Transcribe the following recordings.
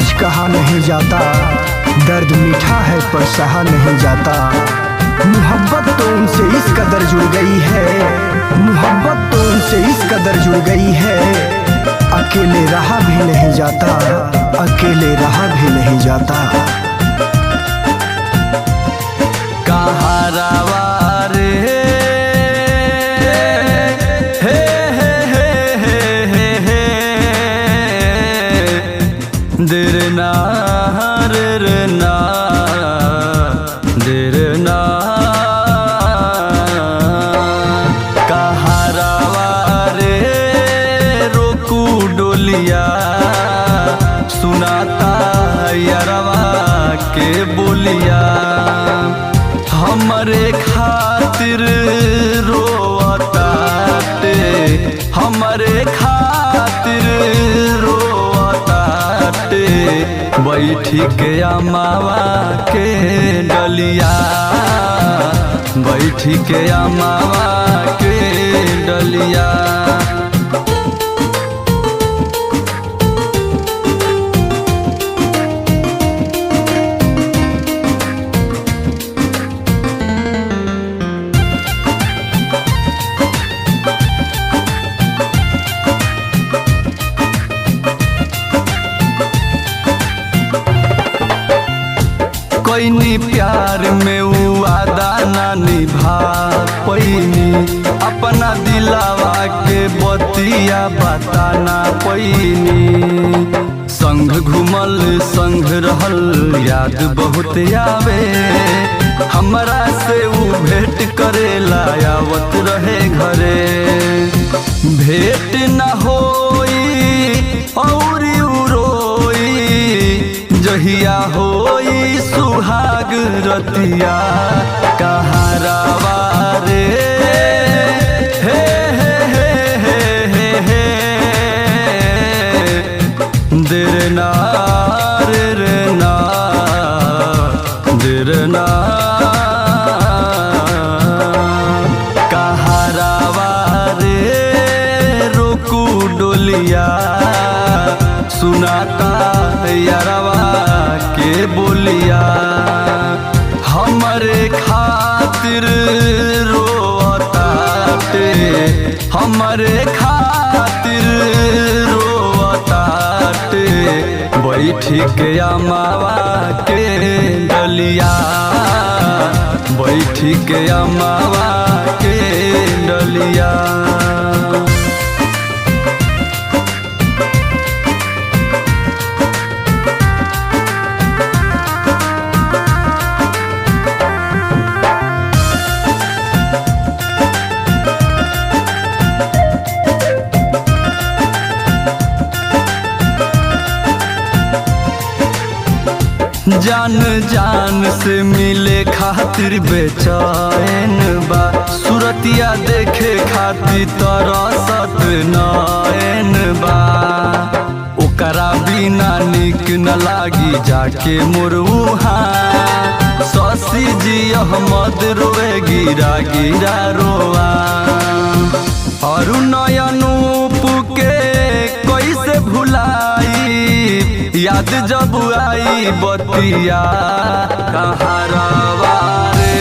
कुछ कहा नहीं जाता, दर्द मीठा है पर सहा नहीं जाता। मोहब्बत तो उनसे इस कदर जुड़ गई है, मोहब्बत तो उनसे इस कदर जुड़ गई है, अकेले रहा भी नहीं जाता, अकेले रहा भी नहीं जाता। कहारावा रे हे हे हे हे हे देर ना रे ना देर ना कहारावा रे रोकू डोलिया सुनाता यारवा के बोलिया। हमरे खातिर रोताटे, हमरे खातिर रोताटे, बैठी के अमावा के डलिया, बैठी के अमावा के डलिया। पैनी प्यार में वो वादा ना निभा पैनी, अपना दिलावा के बतिया बताना पैनी। संग घुमल संग रहल याद बहुत आवे, हमरा से वो भेंट करेला आवत रहे घरे। भेंट न होई और जहिया होई सुहाग रतिया। कहारावा रे हे हे हे हे हे देर ना रे ना देर ना कहारावा रे रोकू डोलिया सुनाता यारवा के बोलिया। हमरे खातिर रोताटे, हमरे खातिर रोताटे, बैठी के अमावा के डलिया, बैठी के अमावा के डलिया। जान जान से मिले खातिर बेचैन बा, सूरतिया देखे खातिर तरसत नैन बा। ओकरा बिना निक न लागी जाके मोर उहाँ, शशि जी अहमद रोए गिरा गिरा रोआ। और नयनूप के कैसे भुलाई, याद जब आई बतिया। कहारावा रे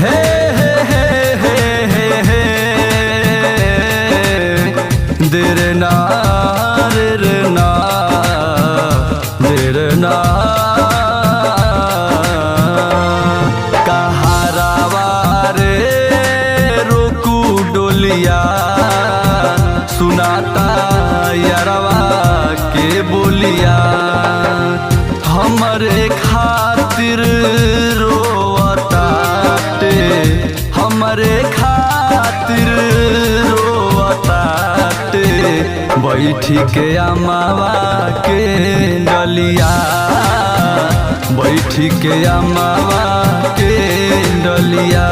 हे हे हे हे हे देर ना रे ना देर ना कहारावा रे रोकू डोलिया सुनाता यारवा के बोलिया। हमरे खातिर रोताटे, हमरे खातिर रोताटे, बैठी के अमावा के डलिया, बैठी के अमावा के डलिया।